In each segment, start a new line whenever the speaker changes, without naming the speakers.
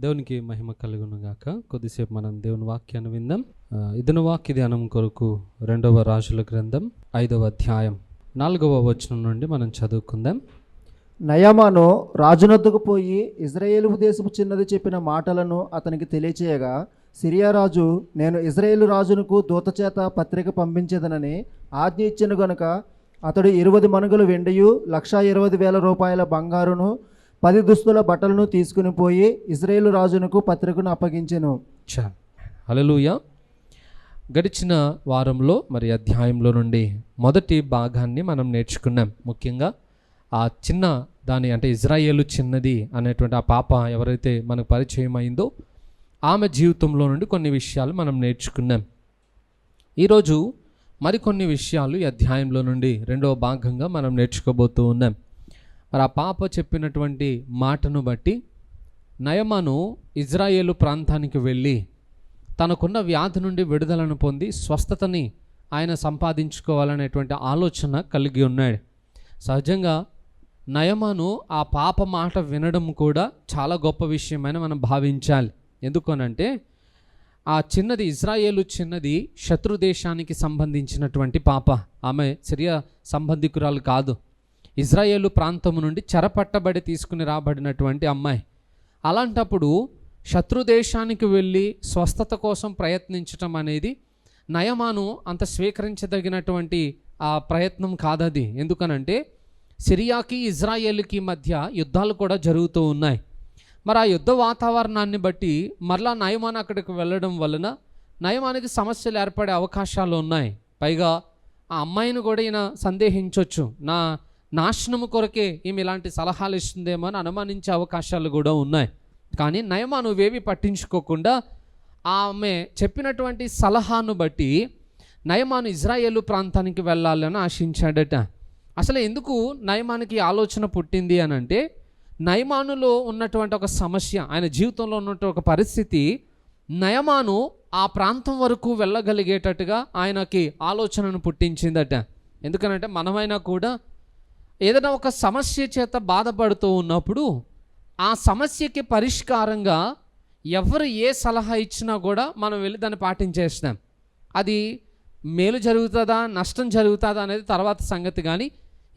దేవునికి మహిమ కలుగును గాక. కొద్దిసేపు మనం దేవుని వాక్యాన్ని విందాం. ఇదను వాక్య ధ్యానం కొరకు 2వ రాజుల గ్రంథం 5వ అధ్యాయం 4వ వచనం నుండి మనం చదువుకుందాం.
నయమాను రాజునొద్దకు పోయి ఇజ్రాయేలు దేశపు చిన్నది చెప్పిన మాటలను అతనికి తెలియచేయగా, సిరియా రాజు, నేను ఇజ్రాయేలు రాజునకు దూత చేత పత్రిక పంపించేదనని ఆజ్ఞ ఇచ్చిన గనుక అతడు 20 మణుగుల వెండియు 1,20,000 రూపాయల బంగారును 10 దుస్తుల బట్టలను తీసుకుని పోయి ఇజ్రాయేలు రాజునకు పత్రికను అప్పగించెను.
హల్లెలూయా. గడిచిన వారంలో మరి అధ్యాయంలో నుండి మొదటి భాగాన్ని మనం నేర్చుకున్నాం. ముఖ్యంగా ఆ చిన్న దాని అంటే ఇజ్రాయేలు చిన్నది అనేటువంటి ఆ పాప ఎవరైతే మనకు పరిచయం అయిందో ఆమె జీవితంలో నుండి కొన్ని విషయాలు మనం నేర్చుకున్నాం. ఈరోజు మరికొన్ని విషయాలు ఈ అధ్యాయంలో నుండి 2వ భాగంగా మనం నేర్చుకోబోతూ ఉన్నాం. మరి ఆ పాప చెప్పినటువంటి మాటను బట్టి నయమాను ఇజ్రాయేలు ప్రాంతానికి వెళ్ళి తనకున్న వ్యాధి నుండి విడుదలను పొంది స్వస్థతని ఆయన సంపాదించుకోవాలనేటువంటి ఆలోచన కలిగి ఉన్నాడు. సహజంగా నయమాను ఆ పాప మాట వినడం కూడా చాలా గొప్ప విషయమని మనం భావించాలి. ఎందుకనంటే ఆ చిన్నది ఇజ్రాయేలు చిన్నది శత్రు దేశానికి సంబంధించినటువంటి పాప. ఆమె సిరియా సంబంధికురాలు కాదు. ఇజ్రాయేలు ప్రాంతము నుండి చెరపట్టబడి తీసుకుని రాబడినటువంటి అమ్మాయి. అలాంటప్పుడు శత్రు దేశానికి వెళ్ళి స్వస్థత కోసం ప్రయత్నించటం అనేది నయమాను అంత స్వీకరించదగినటువంటి ఆ ప్రయత్నం కాదది. ఎందుకనంటే సిరియాకి ఇజ్రాయేలుకి మధ్య యుద్ధాలు కూడా జరుగుతూ ఉన్నాయి. మరి ఆ యుద్ధ వాతావరణాన్ని బట్టి మరలా నయమాను అక్కడికి వెళ్ళడం వలన నయమానికి సమస్యలు ఏర్పడే అవకాశాలు ఉన్నాయి. పైగా ఆ అమ్మాయిని కూడా ఈయన సందేహించవచ్చు, నా నాశనము కొరకే ఈమె ఇలాంటి సలహాలు ఇస్తుందేమో అని అనుమానించే అవకాశాలు కూడా ఉన్నాయి. కానీ నయమాను ఇవేవి పట్టించుకోకుండా ఆమె చెప్పినటువంటి సలహాను బట్టి నయమాను ఇజ్రాయేలు ప్రాంతానికి వెళ్ళాలని ఆశించాడట. అసలు ఎందుకు నయమానికి ఆలోచన పుట్టింది అని అంటే, నయమానులో ఉన్నటువంటి ఒక సమస్య, ఆయన జీవితంలో ఉన్నటువంటి ఒక పరిస్థితి నయమాను ఆ ప్రాంతం వరకు వెళ్ళగలిగేటట్టుగా ఆయనకి ఆలోచనను పుట్టించిందట. ఎందుకనంటే మనమైనా కూడా ఏదైనా ఒక సమస్య చేత బాధపడుతూ ఉన్నప్పుడు ఆ సమస్యకి పరిష్కారంగా ఎవరు ఏ సలహా ఇచ్చినా కూడా మనం వెళ్ళి దాన్ని పాటించేస్తాం. అది మేలు జరుగుతుందా నష్టం జరుగుతుందా అనేది తర్వాత సంగతి. కానీ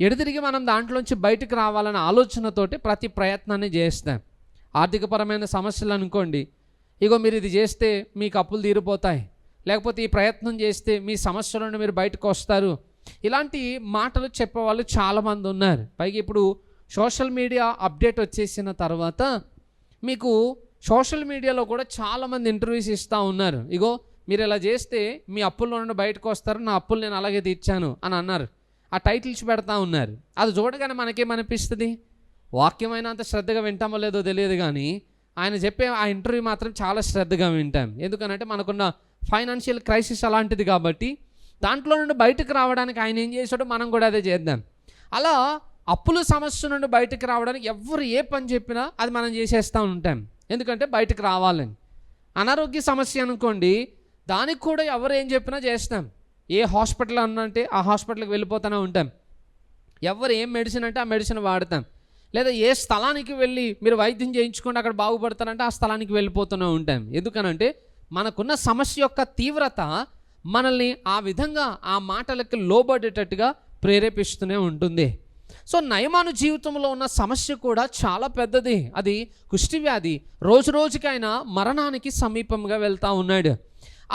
ఎడతిరిగి మనం దాంట్లోంచి బయటకు రావాలనే ఆలోచనతోటి ప్రతి ప్రయత్నాన్ని చేస్తాం. ఆర్థికపరమైన సమస్యలు అనుకోండి, ఇగో మీరు ఇది చేస్తే మీకు అప్పులు తీరిపోతాయి, లేకపోతే ఈ ప్రయత్నం చేస్తే మీ సమస్యల నుండి మీరు బయటకు వస్తారు, ఇలాంటి మాటలు చెప్పేవాళ్ళు చాలామంది ఉన్నారు. పైగా ఇప్పుడు సోషల్ మీడియా అప్డేట్ వచ్చేసిన తర్వాత మీకు సోషల్ మీడియాలో కూడా చాలామంది ఇంటర్వ్యూస్ ఇస్తూ ఉన్నారు. ఇగో మీరు ఇలా చేస్తే మీ అప్పుల్లో నుండి బయటకు వస్తారు, నా అప్పులు నేను అలాగే తీర్చాను అని అన్నారు. ఆ టైటిల్స్ పెడతా ఉన్నారు. అది చూడగానే మనకేమనిపిస్తుంది? వాక్యమైన అంత శ్రద్ధగా వింటామో లేదో తెలియదు, కానీ ఆయన చెప్పే ఆ ఇంటర్వ్యూ మాత్రం చాలా శ్రద్ధగా వింటాం. ఎందుకనంటే మనకున్న ఫైనాన్షియల్ క్రైసిస్ అలాంటిది కాబట్టి దాంట్లో నుండి బయటకు రావడానికి ఆయన ఏం చేశాడో మనం కూడా అదే చేద్దాం. అలా అప్పుల సమస్య నుండి బయటకు రావడానికి ఎవరు ఏ పని చెప్పినా అది మనం చేసేస్తూ ఉంటాం. ఎందుకంటే బయటకు రావాలని. అనారోగ్య సమస్య అనుకోండి, దానికి కూడా ఎవరు ఏం చెప్పినా చేస్తాం. ఏ హాస్పిటల్ అన్నంటే ఆ హాస్పిటల్కి వెళ్ళిపోతూనే ఉంటాం. ఎవరు ఏం మెడిసిన్ అంటే ఆ మెడిసిన్ వాడతాం. లేదా ఏ స్థలానికి వెళ్ళి మీరు వైద్యం చేయించుకోండి అక్కడ బాగుపడతారంటే ఆ స్థలానికి వెళ్ళిపోతూనే ఉంటాం. ఎందుకనంటే మనకున్న సమస్య యొక్క తీవ్రత మనల్ని ఆ విధంగా ఆ మాటలకి లోబడేటట్టుగా ప్రేరేపిస్తూనే ఉంటుంది. సో నయమాను జీవితంలో ఉన్న సమస్య కూడా చాలా పెద్దది. అది కుష్ఠవ్యాధి. రోజు రోజుకి ఆయన మరణానికి సమీపంగా వెళ్తూ ఉన్నాడు.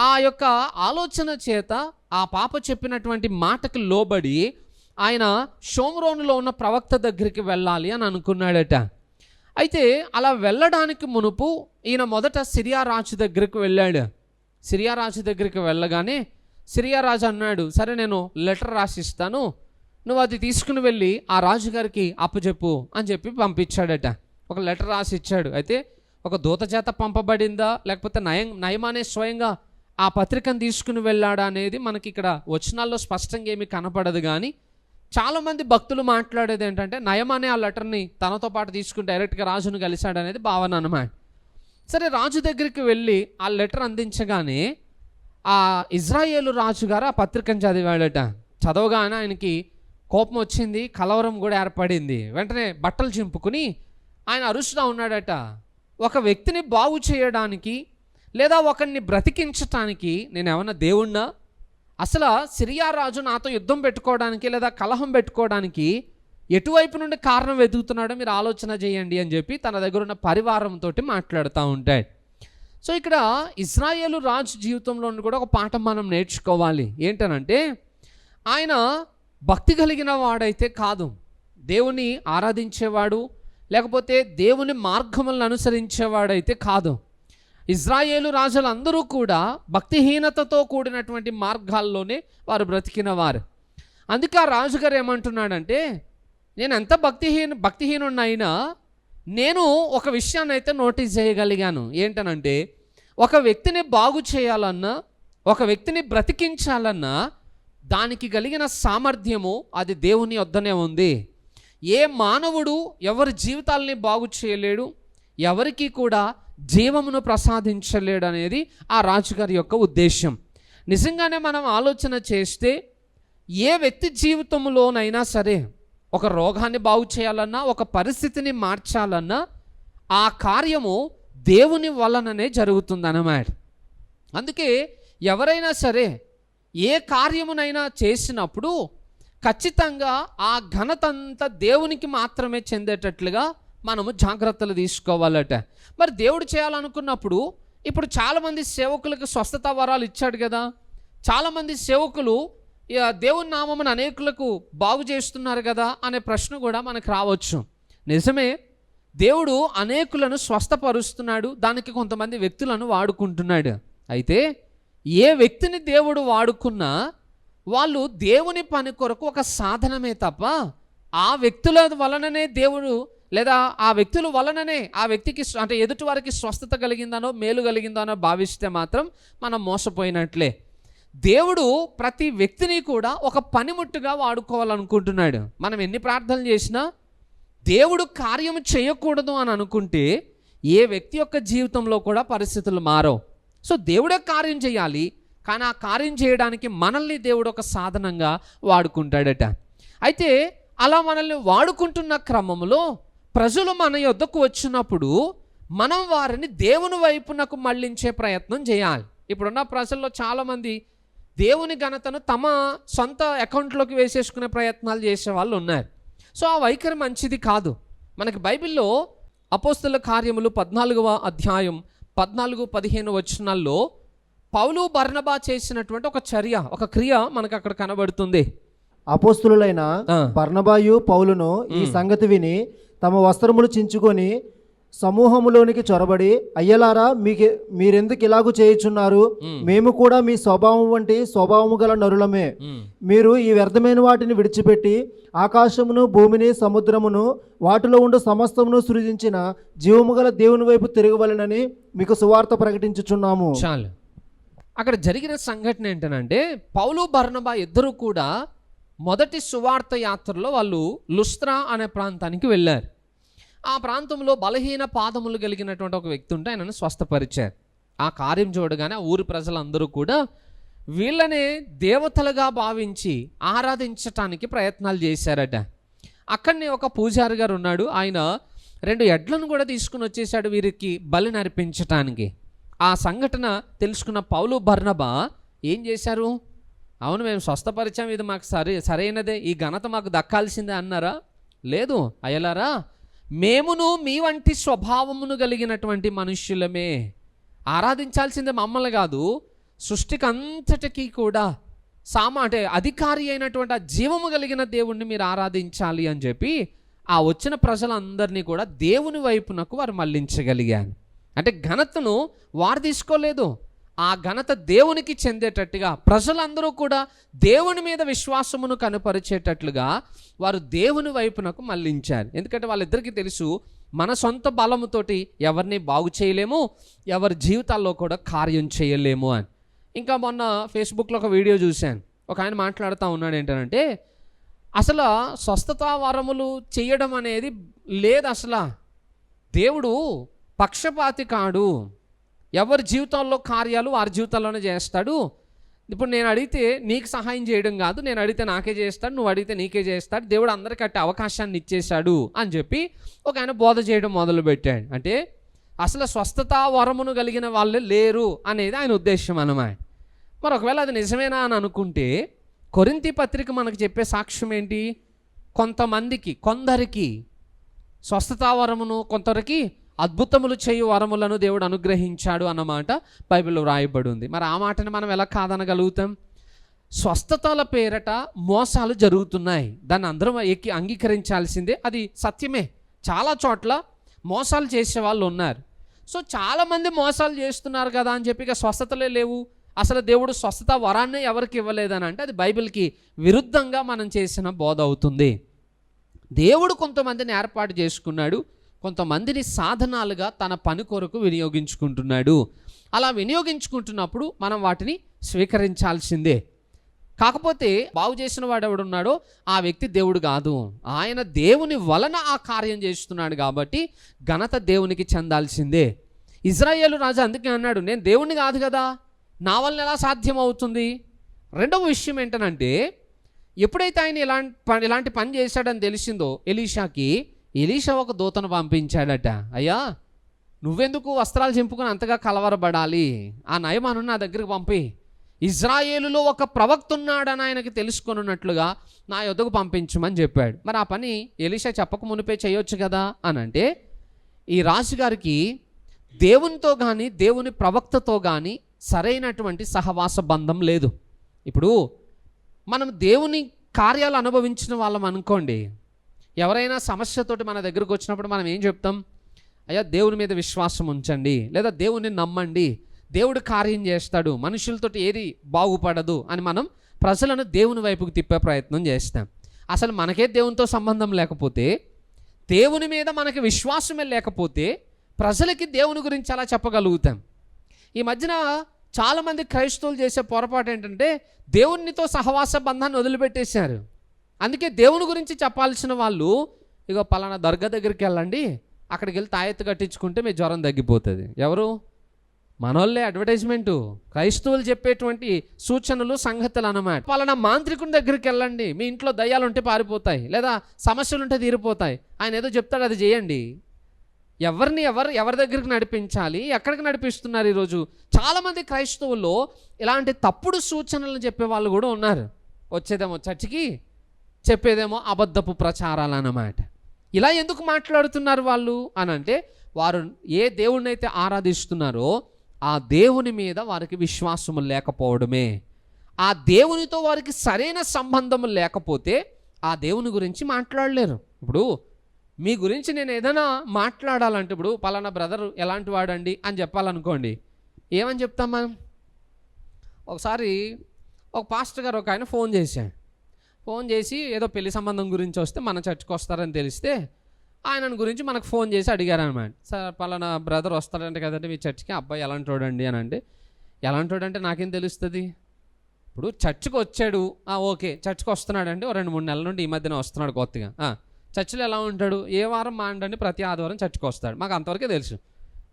ఆ యొక్క ఆలోచన చేత ఆ పాప చెప్పినటువంటి మాటకి లోబడి ఆయన షోమ్రోనులో ఉన్న ప్రవక్త దగ్గరికి వెళ్ళాలి అని అనుకున్నాడట. అయితే అలా వెళ్ళడానికి మునుపు ఈయన మొదట సిరియా రాజు దగ్గరికి వెళ్ళాడు. సిరియా రాజు దగ్గరికి వెళ్ళగానే సిరియా రాజు అన్నాడు, సరే నేను లెటర్ రాసిస్తాను, నువ్వు అది తీసుకుని వెళ్ళి ఆ రాజుగారికి అప్పచెప్పు అని చెప్పి పంపించాడట. ఒక లెటర్ రాసి ఇచ్చాడు. అయితే ఒక దూత చేత పంపబడిందా లేకపోతే నయమానే స్వయంగా ఆ పత్రికను తీసుకుని వెళ్ళాడా అనేది మనకి ఇక్కడ వచనాల్లో స్పష్టంగా ఏమీ కనపడదు. కానీ చాలామంది భక్తులు మాట్లాడేది ఏంటంటే నయమానే ఆ లెటర్ని తనతో పాటు తీసుకుని డైరెక్ట్గా రాజును కలిశాడనేది భావన అన్నమాట. సరే రాజు దగ్గరికి వెళ్ళి ఆ లెటర్ అందించగానే ఆ ఇజ్రాయేలు రాజుగారు ఆ పత్రికను చదివాడట. చదవగానే ఆయనకి కోపం వచ్చింది, కలవరం కూడా ఏర్పడింది. వెంటనే బట్టలు చింపుకుని ఆయన అరుస్తూ ఉన్నాడట, ఒక వ్యక్తిని బాగు చేయడానికి లేదా ఒకరిని బ్రతికించటానికి నేను ఏమన్నా దేవుణ్ణా? అసలు సిరియా రాజు నాతో యుద్ధం పెట్టుకోవడానికి లేదా కలహం పెట్టుకోవడానికి ఎటువైపు నుండి కారణం వెతుకుతున్నాడో మీరు ఆలోచన చేయండి అని చెప్పి తన దగ్గర ఉన్న పరివారంతో మాట్లాడుతూ ఉంటాడు. సో ఇక్కడ ఇశ్రాయేలు రాజు జీవితంలో కూడా ఒక పాఠం మనం నేర్చుకోవాలి. ఏంటనంటే ఆయన భక్తి కలిగిన వాడైతే కాదు, దేవుని ఆరాధించేవాడు లేకపోతే దేవుని మార్గములను అనుసరించేవాడైతే కాదు. ఇశ్రాయేలు రాజులందరూ కూడా భక్తిహీనతతో కూడినటువంటి మార్గాల్లోనే వారు బ్రతికిన వారు. అందుకే ఆ రాజుగారు ఏమంటున్నాడంటే, నేను ఎంత భక్తిహీనుడినైనా నేను ఒక విషయాన్ని అయితే నోటీస్ చేయగలిగాను. ఏంటనంటే ఒక వ్యక్తిని బాగు చేయాలన్నా ఒక వ్యక్తిని బ్రతికించాలన్నా దానికి కలిగిన సామర్థ్యము అది దేవుని వద్దనే ఉంది. ఏ మానవుడు ఎవరి జీవితాలని బాగు చేయలేడు, ఎవరికి కూడా జీవమును ప్రసాదించలేడు అనేది ఆ రాజుగారి యొక్క ఉద్దేశం. నిజంగానే మనం ఆలోచన చేస్తే ఏ వ్యక్తి జీవితంలోనైనా సరే ఒక రోగాన్ని బాగు చేయాలన్నా ఒక పరిస్థితిని మార్చాలన్నా ఆ కార్యము దేవుని వలననే జరుగుతుందన్నమాట. అందుకే ఎవరైనా సరే ఏ కార్యమునైనా చేసినప్పుడు ఖచ్చితంగా ఆ ఘనత అంతా దేవునికి మాత్రమే చెందేటట్లుగా మనము జాగ్రత్తలు తీసుకోవాలట. మరి దేవుడు చేయాలనుకున్నప్పుడు ఇప్పుడు చాలామంది సేవకులకు స్వస్థత వరాలు ఇచ్చాడు కదా, చాలామంది సేవకులు దేవుని నామమును అనేకులకు బాగు చేస్తున్నారు కదా అనే ప్రశ్న కూడా మనకు రావచ్చు. నిజమే, దేవుడు అనేకులను స్వస్థపరుస్తున్నాడు, దానికి కొంతమంది వ్యక్తులను వాడుకుంటున్నాడు. అయితే ఏ వ్యక్తిని దేవుడు వాడుకున్నా వాళ్ళు దేవుని పని కొరకు ఒక సాధనమే తప్ప ఆ వ్యక్తుల వలననే దేవుడు లేదా ఆ వ్యక్తుల వలననే ఆ వ్యక్తికి అంటే ఎదుటి వారికి స్వస్థత కలిగిందనో మేలు కలిగిందనో భావిస్తే మాత్రం మనం మోసపోయినట్లే. దేవుడు ప్రతి వ్యక్తిని కూడా ఒక పనిముట్టుగా వాడుకోవాలనుకుంటున్నాడు. మనం ఎన్ని ప్రార్థనలు చేసినా దేవుడు కార్యం చేయకూడదు అని అనుకుంటే ఏ వ్యక్తి యొక్క జీవితంలో కూడా పరిస్థితులు మారవు. సో దేవుడే కార్యం చేయాలి, కానీ ఆ కార్యం చేయడానికి మనల్ని దేవుడు ఒక సాధనంగా వాడుకుంటాడట. అయితే అలా మనల్ని వాడుకుంటున్న క్రమంలో ప్రజలు మన యొద్దకు వచ్చినప్పుడు మనం వారిని దేవుని వైపునకు మళ్ళించే ప్రయత్నం చేయాలి. ఇప్పుడున్న ప్రజల్లో చాలామంది దేవుని ఘనతను తమ సొంత అకౌంట్లోకి వేసేసుకునే ప్రయత్నాలు చేసే వాళ్ళు ఉన్నారు. సో ఆ వైఖరి మంచిది కాదు. మనకి బైబిల్లో అపోస్తల కార్యములు 14వ అధ్యాయం 14-15 వచనాల్లో పౌలు బర్నబా చేసినటువంటి ఒక చర్య, ఒక క్రియ మనకు అక్కడ కనబడుతుంది.
అపోస్తులైన బర్నబాయు పౌలును ఈ సంగతి విని తమ వస్త్రములు చించుకొని సమూహములోనికి చొరబడి, అయ్యలారా మీరెందుకు ఇలాగూ చేయుచున్నారు? మేము కూడా మీ స్వభావం వంటి స్వభావము గల నరులమే. మీరు ఈ వ్యర్థమైన వాటిని విడిచిపెట్టి ఆకాశమును భూమిని సముద్రమును వాటిలో ఉండు సమస్తమును సృజించిన జీవము గల దేవుని వైపు తిరగవలెనని మీకు సువార్త ప్రకటించుచున్నాము.
చాలు. అక్కడ జరిగిన సంఘటన ఏంటనంటే పౌలు బర్నబా ఇద్దరు కూడా మొదటి సువార్త యాత్రలో వాళ్ళు లుస్త్రా అనే ప్రాంతానికి వెళ్ళారు. ఆ ప్రాంతంలో బలహీన పాదములు కలిగినటువంటి ఒక వ్యక్తి ఉంటే ఆయనను స్వస్థపరిచారు. ఆ కార్యం చూడగానే ఆ ఊరి ప్రజలందరూ కూడా వీళ్ళనే దేవతలుగా భావించి ఆరాధించటానికి ప్రయత్నాలు చేశారట. అక్కడనే ఒక పూజారి గారు ఉన్నాడు, ఆయన 2 ఎడ్లను కూడా తీసుకుని వచ్చేసాడు వీరికి బలి నర్పించటానికి. ఆ సంఘటన తెలుసుకున్న పౌలు బర్నబా ఏం చేశారు? అవును, మేము స్వస్థపరిచాం, ఇది మాకు సరైనదే, ఈ ఘనత మాకు దక్కాల్సిందే అన్నారా? లేదు, అయ్యలారా మేమును మీ వంటి స్వభావమును కలిగినటువంటి మనుష్యులమే, ఆరాధించాల్సిందే మమ్మల్ని కాదు, సృష్టికి అంతటికీ కూడా అంటే అధికారి అయినటువంటి ఆ జీవము కలిగిన దేవుణ్ణి మీరు ఆరాధించాలి అని చెప్పి ఆ వచ్చిన ప్రజలందరినీ కూడా దేవుని వైపునకు వారు మళ్ళించగలిగారు. అంటే ఘనతను వారు తీసుకోలేదు, ఆ ఘనత దేవునికి చెందేటట్టుగా ప్రజలందరూ కూడా దేవుని మీద విశ్వాసమును కనపరిచేటట్లుగా వారు దేవుని వైపునకు మళ్ళించారు. ఎందుకంటే వాళ్ళిద్దరికీ తెలుసు, మన సొంత బలముతోటి ఎవరిని బాగు చేయలేము, ఎవరి జీవితాల్లో కూడా కార్యం చేయలేము అని. ఇంకా మొన్న ఫేస్బుక్లో ఒక వీడియో చూశాను, ఒక ఆయన మాట్లాడుతూ ఉన్నాడు ఏంటంటే అసలు స్వస్థత వరములు చేయడం అనేది లేదు, అసలు దేవుడు పక్షపాతి కాడు, ఎవరి జీవితంలో కార్యాలు వారి జీవితంలోనే చేస్తాడు. ఇప్పుడు నేను అడిగితే నీకు సహాయం చేయడం కాదు, నేను అడిగితే నాకే చేస్తాడు, నువ్వు అడిగితే నీకే చేస్తాడు, దేవుడు అందరికీ అట్టే అవకాశాన్ని ఇచ్చేశాడు అని చెప్పి ఒక ఆయన బోధ చేయడం మొదలుపెట్టాడు. అంటే అసలు స్వస్థత వరమును కలిగిన వాళ్ళే లేరు అనేది ఆయన ఉద్దేశం అన్నమాట. మరి ఒకవేళ అది నిజమేనా అని అనుకుంటే కొరింథీ పత్రిక మనకు చెప్పే సాక్ష్యం ఏంటి? కొందరికి స్వస్థత వరమును, కొందరికి అద్భుతములు చేయు వరములను దేవుడు అనుగ్రహించాడు అన్నమాట బైబిల్లో రాయబడి ఉంది. మరి ఆ మాటని మనం ఎలా కాదనగలుగుతాం? స్వస్థతల పేరట మోసాలు జరుగుతున్నాయి, దాన్ని అందరం అంగీకరించాల్సిందే, అది సత్యమే. చాలా చోట్ల మోసాలు చేసే వాళ్ళు ఉన్నారు. సో చాలామంది మోసాలు చేస్తున్నారు కదా అని చెప్పి ఇక స్వస్థతలే లేవు, అసలు దేవుడు స్వస్థత వరాన్ని ఎవరికి ఇవ్వలేదని అంటే అది బైబిల్కి విరుద్ధంగా మనం చేసిన బోధ అవుతుంది. దేవుడు కొంతమందిని ఏర్పాటు చేసుకున్నాడు, కొంతమందిని సాధనాలుగా తన పని కొరకు వినియోగించుకుంటున్నాడు. అలా వినియోగించుకుంటున్నప్పుడు మనం వాటిని స్వీకరించాల్సిందే. కాకపోతే బాగు చేసిన వాడు ఎవడున్నాడో ఆ వ్యక్తి దేవుడు కాదు, ఆయన దేవుని వలన ఆ కార్యం చేస్తున్నాడు కాబట్టి ఘనత దేవునికి చెందాల్సిందే. ఇజ్రాయేలు రాజు అందుకే అన్నాడు, నేను దేవుణ్ణి కాదు కదా, నా వలన ఎలా సాధ్యం అవుతుంది? రెండవ విషయం ఏంటనంటే, ఎప్పుడైతే ఆయన ఇలాంటి పని చేశాడని తెలిసిందో ఎలీషా ఒక దూతను పంపించాడట. అయ్యా, నువ్వెందుకు వస్త్రాలు చింపుకొని అంతగా కలవరపడాలి, ఆ నయమాను నా దగ్గరికి పంపి, ఇజ్రాయేలులో ఒక ప్రవక్త ఉన్నాడని ఆయనకి తెలుసుకొనున్నట్లుగా నా యొద్దకు పంపించమని చెప్పాడు. మరి ఆ పని ఎలీషా చెప్పక మునిపే చేయొచ్చు కదా అని అంటే, ఈ రాజుగారికి దేవునితో కానీ దేవుని ప్రవక్తతో కానీ సరైనటువంటి సహవాస బంధం లేదు. ఇప్పుడు మనం దేవుని కార్యాలు అనుభవించిన వాళ్ళం అనుకోండి, ఎవరైనా సమస్యతోటి మన దగ్గరకు వచ్చినప్పుడు మనం ఏం చెప్తాం? అయ్యా, దేవుని మీద విశ్వాసం ఉంచండి, లేదా దేవుని నమ్మండి, దేవుడు కార్యం చేస్తాడు, మనుషులతోటి ఏది బాగుపడదు అని మనం ప్రజలను దేవుని వైపుకు తిప్పే ప్రయత్నం చేస్తాం. అసలు మనకే దేవునితో సంబంధం లేకపోతే, దేవుని మీద మనకి విశ్వాసమే లేకపోతే ప్రజలకి దేవుని గురించి అలా చెప్పగలుగుతాం. ఈ మధ్యన చాలామంది క్రైస్తవులు చేసే పొరపాటు ఏంటంటే దేవునితో సహవాస బంధాన్ని వదిలిపెట్టేశారు. అందుకే దేవుని గురించి చెప్పాల్సిన వాళ్ళు, ఇగో పలానా దర్గా దగ్గరికి వెళ్ళండి, అక్కడికి వెళ్ళి తాయెత్తు కట్టించుకుంటే మీ జ్వరం తగ్గిపోతుంది. ఎవరు? మనోళ్ళే అడ్వర్టైజ్మెంటు, క్రైస్తవులు చెప్పేటువంటి సూచనలు సంగతులు అన్నమాట. పలానా మాంత్రికుని దగ్గరికి వెళ్ళండి, మీ ఇంట్లో దయ్యాలు ఉంటే పారిపోతాయి, లేదా సమస్యలు ఉంటే తీరిపోతాయి, ఆయన ఏదో చెప్తాడు అది చేయండి. ఎవరి దగ్గరికి నడిపించాలి, ఎక్కడికి నడిపిస్తున్నారు? ఈరోజు చాలామంది క్రైస్తవుల్లో ఇలాంటి తప్పుడు సూచనలు చెప్పే వాళ్ళు కూడా ఉన్నారు. వచ్చేదేమో చర్చికి, చెప్పేదేమో అబద్ధపు ప్రచారాలు అన్నమాట. ఇలా ఎందుకు మాట్లాడుతున్నారు వాళ్ళు అని అంటే, వారు ఏ దేవుణ్ణి అయితే ఆరాధిస్తున్నారో ఆ దేవుని మీద వారికి విశ్వాసము లేకపోవడమే. ఆ దేవునితో వారికి సరైన సంబంధం లేకపోతే ఆ దేవుని గురించి మాట్లాడలేరు. ఇప్పుడు మీ గురించి నేను ఏదైనా మాట్లాడాలంటే, ఇప్పుడు పలానా బ్రదర్ ఎలాంటి వాడండి అని చెప్పాలనుకోండి, ఏమని చెప్తాం మనం? ఒకసారి ఒక పాస్టర్ గారు ఒక ఆయన ఫోన్ చేసి ఏదో పెళ్లి సంబంధం గురించి వస్తే మన చర్చికి వస్తారని తెలిస్తే ఆయనను గురించి మనకు ఫోన్ చేసి అడిగారు అనమాట. సార్, పలానా బ్రదర్ వస్తాడంటే కదండి మీ చర్చికి, అబ్బాయి ఎలాంటి వాడండి అని అంటే, ఎలాంటి వాడంటే నాకేం తెలుస్తుంది? ఇప్పుడు చర్చికి వచ్చాడు, ఓకే చర్చికి వస్తున్నాడండి, 2-3 నెలల నుండి ఈ మధ్యన వస్తున్నాడు కొత్తగా. చర్చిలో ఎలా ఉంటాడు? ఏ వారం మాండండి ప్రతి ఆదివారం చర్చికి వస్తాడు, మాకు అంతవరకే తెలుసు.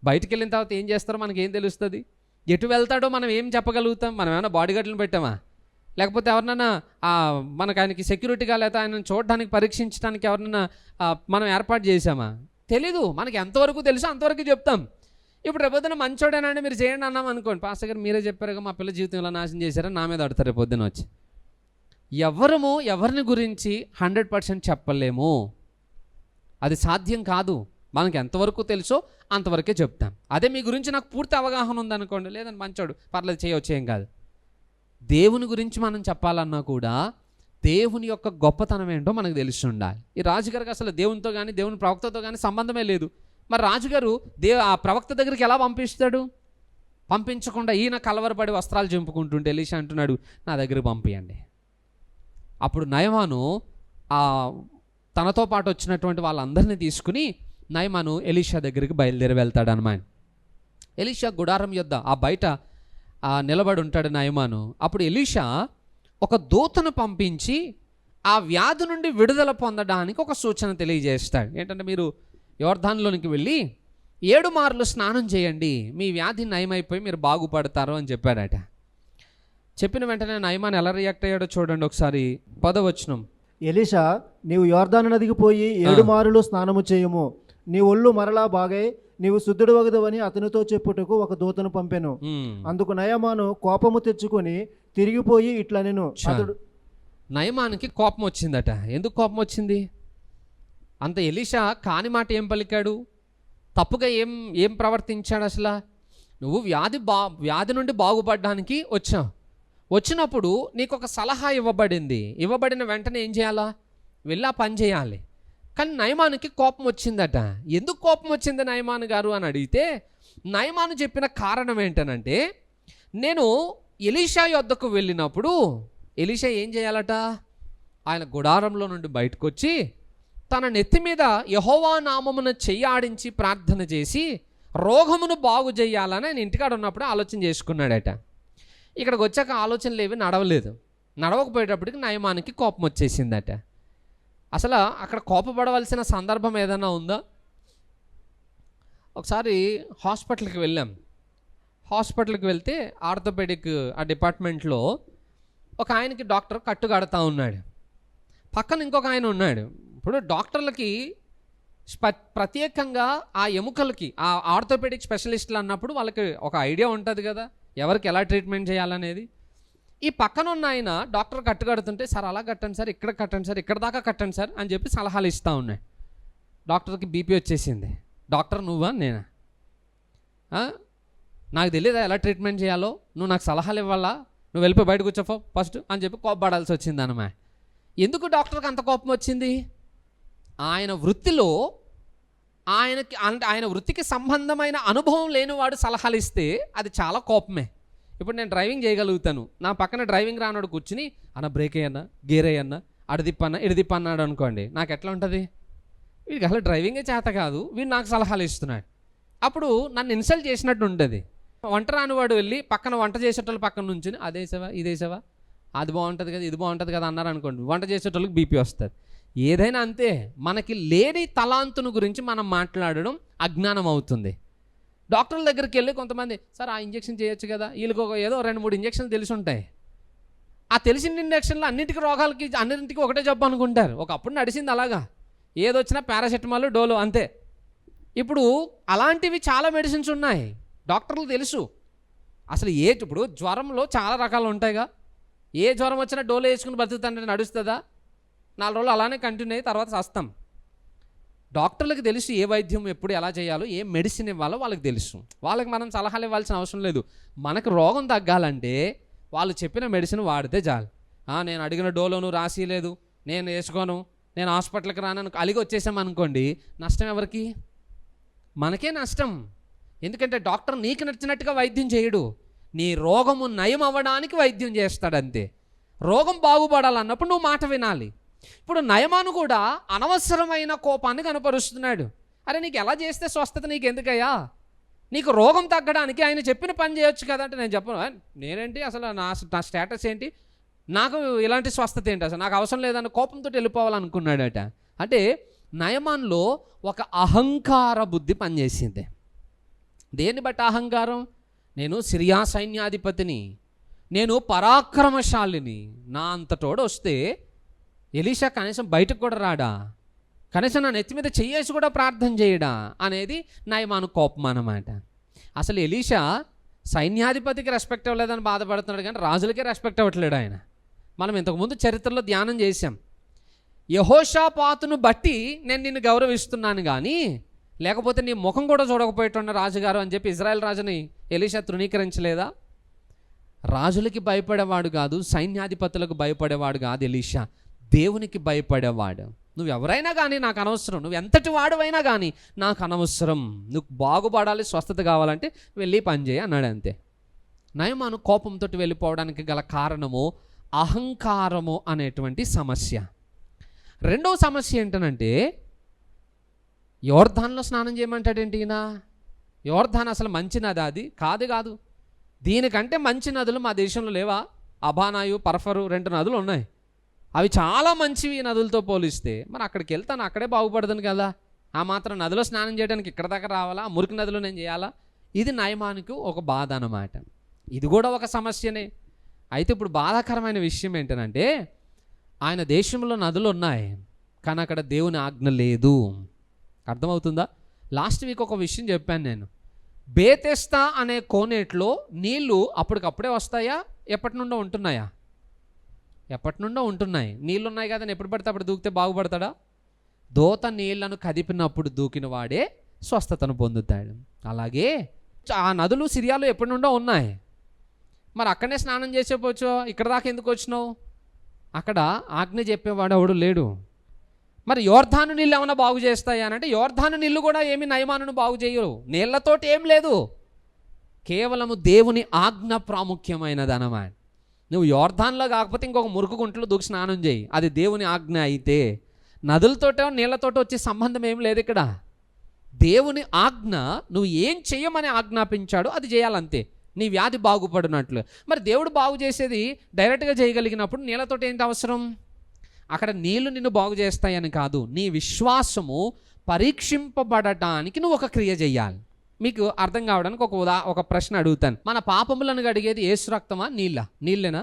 బయటికి వెళ్ళిన తర్వాత ఏం చేస్తారో మనకి ఏం తెలుస్తుంది? ఎటు వెళ్తాడో మనం ఏం చెప్పగలుగుతాం? మనం ఏమైనా బాడీగార్డులను పెట్టామా? లేకపోతే ఎవరినైనా మనకు ఆయనకి సెక్యూరిటీగా, లేదా ఆయనను చూడడానికి పరీక్షించడానికి ఎవరినైనా మనం ఏర్పాటు చేసామా? తెలీదు. మనకి ఎంతవరకు తెలుసో అంతవరకు చెప్తాం. ఇప్పుడు రేపొద్దున మంచోడేనండి మీరు చేయండి అన్నాం అనుకోండి, పాస్టర్ గారు మీరే చెప్పారుగా మా పిల్ల జీవితం ఇలా నాశనం చేశారని నా మీద అడతారు రేపొద్దున వచ్చి. ఎవరిని గురించి 100% చెప్పలేము, అది సాధ్యం కాదు. మనకి ఎంతవరకు తెలుసో అంతవరకే చెప్తాం. అదే మీ గురించి నాకు పూర్తి అవగాహన ఉందనుకోండి, లేదండి మంచోడు పర్లేదు చేయవచ్చు, ఏం కాదు. దేవుని గురించి మనం చెప్పాలన్నా కూడా దేవుని యొక్క గొప్పతనం ఏంటో మనకు తెలిసి ఉండాలి. ఈ రాజుగారికి అసలు దేవునితో కానీ దేవుని ప్రవక్తతో కానీ సంబంధమే లేదు. మరి రాజుగారు ఆ ప్రవక్త దగ్గరికి ఎలా పంపిస్తాడు? పంపించకుండా ఈయన కలవరపడి వస్త్రాలు చింపుకుంటుంటే ఎలీషా అంటున్నాడు, నా దగ్గరికి పంపించండి. అప్పుడు నయమాను తనతో పాటు వచ్చినటువంటి వాళ్ళందరినీ తీసుకుని నయమాను ఎలీషా దగ్గరికి బయలుదేరి వెళ్తాడు అన్నమాట. ఎలీషా గుడారం యొద్ద బయట నిలబడి ఉంటాడు నయమాను. అప్పుడు ఎలీషా ఒక దూతను పంపించి ఆ వ్యాధి నుండి విడుదల పొందడానికి ఒక సూచన తెలియజేస్తాడు. ఏంటంటే, మీరు యోర్దానులోనికి వెళ్ళి 7 మార్లు స్నానం చేయండి, మీ వ్యాధి నయమైపోయి మీరు బాగుపడతారు అని చెప్పాడట. చెప్పిన వెంటనే నయమాన్ ఎలా రియాక్ట్ అయ్యాడో చూడండి ఒకసారి. 10వ వచనం.
ఎలీషా, నీవు యోర్దాను నదికి పోయి 7 మారులు స్నానము చేయము, నీ ఒళ్ళు మరలా బాగై నీవు శుద్ధుడు వగదవని అతనితో చెప్పుటకు ఒక దూతను పంపెను. అందుకు నయమాను కోపము తెచ్చుకొని తిరిగిపోయి ఇట్లా నేను అతడు
నయమానికి కోపం వచ్చిందట. ఎందుకు కోపం వచ్చింది? అంత ఎలీషా కాని మాట ఏం పలికాడు? తప్పుగా ఏం ప్రవర్తించాడు? అసలు నువ్వు వ్యాధి నుండి బాగుపడడానికి వచ్చావు. వచ్చినప్పుడు నీకు ఒక సలహా ఇవ్వబడిన వెంటనే ఏం చేయాలా? వెళ్ళి ఆ పని చేయాలి. కానీ నయమానుకి కోపం వచ్చిందట. ఎందుకు కోపం వచ్చింది నయమాను గారు అని అడిగితే, నయమాను చెప్పిన కారణం ఏంటనంటే, నేను ఎలీషా యొద్దకు వెళ్ళినప్పుడు ఎలీషా ఏం చేయాలట? ఆయన గుడారంలో నుండి బయటకు వచ్చి తన నెత్తి మీద యెహోవా నామమున చెయ్యి ఆడించి ప్రార్థన చేసి రోగమును బాగు చేయాలని ఆయన ఇంటికాడ ఉన్నప్పుడు ఆలోచన చేసుకున్నాడట. ఇక్కడికి వచ్చాక ఆలోచనలు ఏవి నడవకపోయేటప్పటికి నయమానికి కోపం వచ్చేసిందట. అసలు అక్కడ కోపపడవలసిన సందర్భం ఏదైనా ఉందా? ఒకసారి హాస్పిటల్కి వెళ్ళాం. హాస్పిటల్కి వెళ్తే ఆర్థోపెడిక్ ఆ డిపార్ట్మెంట్లో ఒక ఆయనకి డాక్టర్ కట్టు కడతా ఉన్నాడు. పక్కన ఇంకొక ఆయన ఉన్నాడు. ఇప్పుడు డాక్టర్లకి ప్రత్యేకంగా ఆ ఎముకలకి ఆ ఆర్థోపెడిక్ స్పెషలిస్టులు అన్నప్పుడు వాళ్ళకి ఒక ఐడియా ఉంటుంది కదా, ఎవరికి ఎలా ట్రీట్మెంట్ చేయాలనేది. ఈ పక్కన ఉన్న ఆయన డాక్టర్ కట్టు కడుతుంటే, సార్ అలా కట్టండి సార్, ఇక్కడ కట్టండి సార్, ఇక్కడ దాకా కట్టండి సార్ అని చెప్పి సలహాలు ఇస్తూ ఉన్నాడు. డాక్టర్కి బీపీ వచ్చేసింది. డాక్టర్ నువ్వా నేనా? నాకు తెలియదా ఎలా ట్రీట్మెంట్ చేయాలో? నువ్వు నాకు సలహాలు ఇవ్వాలా? నువ్వు వెళ్ళిపోయి బయటకు వచ్చావు ఫస్ట్ అని చెప్పి కోపపడాల్సి వచ్చింది అన్నమా. ఎందుకు డాక్టర్కి అంత కోపం వచ్చింది? ఆయన వృత్తిలో ఆయన వృత్తికి సంబంధమైన అనుభవం లేనివాడు సలహాలు ఇస్తే అది చాలా కోపమే. ఇప్పుడు నేను డ్రైవింగ్ చేయగలుగుతాను, నా పక్కన డ్రైవింగ్ రానాడు కూర్చుని అన్న బ్రేక్ అయ్యన్నా, గేర్ అయ్యన్నా, అడదిప్పన్నా ఇడదిప్పన్నాడు అనుకోండి, నాకు ఎట్లా ఉంటుంది? వీడికి అసలు డ్రైవింగే చేత కాదు, వీడు నాకు సలహాలు ఇస్తున్నాడు. అప్పుడు నన్ను ఇన్సల్ట్ చేసినట్టు ఉంటుంది. వంట రానివాడు వెళ్ళి పక్కన వంట చేసేటోళ్ళు పక్కన నుంచి అదేసావా ఇదేసావా, అది బాగుంటుంది కదా ఇది బాగుంటుంది కదా అన్నారు అనుకోండి, వంట చేసేటోళ్ళకి బీపీ వస్తుంది. ఏదైనా అంతే, మనకి లేని తలాంతును గురించి మనం మాట్లాడడం అజ్ఞానం అవుతుంది. డాక్టర్ల దగ్గరికి వెళ్ళి కొంతమంది సార్ ఆ ఇంజెక్షన్ చేయొచ్చు కదా, వీళ్ళకి ఏదో 2-3 ఇంజక్షన్లు తెలిసి ఉంటాయి. ఆ తెలిసిన ఇంజక్షన్లు అన్నింటికి ఒకటే జబ్బు అనుకుంటారు. ఒకప్పుడు నడిచింది అలాగా, ఏదొచ్చినా పారాసెటమాల్ డోలో అంతే. ఇప్పుడు అలాంటివి చాలా మెడిసిన్స్ ఉన్నాయి, డాక్టర్లు తెలుసు. అసలు ఇప్పుడు జ్వరంలో చాలా రకాలు ఉంటాయిగా, ఏ జ్వరం వచ్చినా డోలో వేసుకుని బతుకుతాంటే నడుస్తుందా? 4 రోజులు అలానే కంటిన్యూ అయ్యి తర్వాత వస్తాం. డాక్టర్లకు తెలుసు ఏ వైద్యం ఎప్పుడు ఎలా చేయాలో, ఏ మెడిసిన్ ఇవ్వాలో వాళ్ళకి తెలుసు. వాళ్ళకి మనం సలహాలు ఇవ్వాల్సిన అవసరం లేదు. మనకు రోగం తగ్గాలంటే వాళ్ళు చెప్పిన మెడిసిన్ వాడితే చాలు. నేను అడిగిన డోలోను రాసి లేదు, నేను వేసుకోను, నేను హాస్పిటల్కి రానని అలిగి వచ్చేసామనుకోండి, నష్టం ఎవరికి? మనకే నష్టం. ఎందుకంటే డాక్టర్ నీకు నచ్చినట్టుగా వైద్యం చేయడు, నీ రోగము నయం అవ్వడానికి వైద్యం చేస్తాడంతే. రోగం బాగుపడాలన్నప్పుడు నువ్వు మాట వినాలి. ఇప్పుడు నయమాను కూడా అనవసరమైన కోపాన్ని కనపరుస్తున్నాడు. అరే నీకు ఎలా చేస్తే స్వస్థత నీకు ఎందుకయ్యా? నీకు రోగం తగ్గడానికి ఆయన చెప్పిన పని చేయొచ్చు కదా అంటే, నేను చెప్పను, నేనేంటి అసలు నా స్టేటస్ ఏంటి, నాకు ఇలాంటి స్వస్థత ఏంటి, అసలు నాకు అవసరం లేదని కోపంతో వెళ్ళిపోవాలనుకున్నాడట. అంటే నయమాన్లో ఒక అహంకార బుద్ధి పనిచేసింది. దేన్ని బట్టి అహంకారం? నేను సిరియా సైన్యాధిపతిని, నేను పరాక్రమశాలిని, నా అంతటోడు వస్తే ఎలీషా కనీసం బయటకు కూడా రాడా, కనీసం నా నెత్తి మీద చెయ్యేసి కూడా ప్రార్థన చేయడా అనేది నయమాను కోపం అన్నమాట. అసలు ఎలీషా సైన్యాధిపతికి రెస్పెక్ట్ అవ్వలేదని బాధపడుతున్నాడు, కానీ రాజులకే రెస్పెక్ట్ అవ్వట్లేడు ఆయన. మనం ఇంతకుముందు చరిత్రలో ధ్యానం చేశాం. యెహోషాపాతును బట్టి నేను నిన్ను గౌరవిస్తున్నాను, కానీ లేకపోతే నీ ముఖం కూడా చూడకపోయేటున్న రాజుగారు అని చెప్పి ఇజ్రాయెల్ రాజుని ఎలీషా తృణీకరించలేదా? రాజులకి భయపడేవాడు కాదు, సైన్యాధిపతులకు భయపడేవాడు కాదు ఎలీషా, దేవునికి భయపడేవాడు. నువ్వు ఎవరైనా కానీ నాకు అనవసరం, నువ్వు ఎంతటి వాడువైనా కానీ నాకు అనవసరం, నువ్వు బాగుపడాలి, స్వస్థత కావాలంటే వెళ్ళి పని చేయి అన్నాడు అంతే. నయమాను కోపంతో వెళ్ళిపోవడానికి గల కారణము అహంకారము అనేటువంటి సమస్య. రెండవ సమస్య ఏంటనంటే, యోర్దాన్లో స్నానం చేయమంటాడేంటి ఈయన? యోర్దాన్ అసలు మంచి నది? అది కాదు. దీనికంటే మంచి నదులు మా దేశంలో లేవా? అబానాయు, పర్ఫరు 2 నదులు ఉన్నాయి. అవి చాలా మంచివి నదులతో పోలిస్తే. మరి అక్కడికి వెళ్తాను, అక్కడే బాగుపడతాను కదా, ఆ మాత్రం నదిలో స్నానం చేయడానికి ఇక్కడ దాకా రావాలా? మురికి నదిలో నేను చేయాలా? ఇది నయమానికి ఒక బాధ అన్నమాట. ఇది కూడా ఒక సమస్యనే. అయితే ఇప్పుడు బాధాకరమైన విషయం ఏంటంటే, ఆయన దేశంలో నదులు ఉన్నాయి, కానీ అక్కడ దేవుని ఆజ్ఞ లేదు. అర్థమవుతుందా? లాస్ట్ వీక్ ఒక విషయం చెప్పాను నేను. బేతెస్తా అనే కోనేట్లో నీళ్లు అప్పటికప్పుడే వస్తాయా, ఎప్పటి నుండో ఉంటున్నాయా? ఎప్పటి నుండో ఉంటున్నాయి. నీళ్ళు ఉన్నాయి కదా, ఎప్పుడు పడితే అప్పుడు దూకితే బాగుపడతాడా? దోత నీళ్లను కదిపినప్పుడు దూకిన వాడే స్వస్థతను పొందుతాడు. అలాగే ఆ నదులు సిరియాలో ఎప్పటి నుండో ఉన్నాయి. మరి అక్కడనే స్నానం చేసేపోవచ్చు, ఇక్కడ దాకా ఎందుకు వచ్చినావు? అక్కడ ఆజ్ఞ చెప్పేవాడు ఎవడు లేడు. మరి యోర్ధాను నీళ్ళు ఏమైనా బాగు చేస్తాయా అని అంటే యోర్ధాను నీళ్ళు కూడా ఏమి నయమానును బాగు చేయరు. నీళ్లతోటి ఏం లేదు, కేవలము దేవుని ఆజ్ఞ ప్రాముఖ్యమైనది అన్నమాట. నువ్వు యోర్ధాన్లో కాకపోతే ఇంకొక మురుకు గుంటలో దూకి స్నానం చేయి, అది దేవుని ఆజ్ఞ. అయితే నదులతోటో నీళ్లతోటో వచ్చే సంబంధం ఏం లేదు ఇక్కడ. దేవుని ఆజ్ఞ, నువ్వు ఏం చెయ్యమని ఆజ్ఞాపించాడో అది చేయాలంతే, నీ వ్యాధి బాగుపడినట్లు. మరి దేవుడు బాగు చేసేది డైరెక్ట్గా చేయగలిగినప్పుడు నీళ్ళతోటి ఏంటి అవసరం? అక్కడ నీళ్లు నిన్ను బాగు చేస్తాయని కాదు, నీ విశ్వాసము పరీక్షింపబడటానికి నువ్వు ఒక క్రియ చేయాలి. మీకు అర్థం కావడానికి ఒక ప్రశ్న అడుగుతాను. మన పాపములను కడిగేది యేసు రక్తమా, నీళ్ళేనా?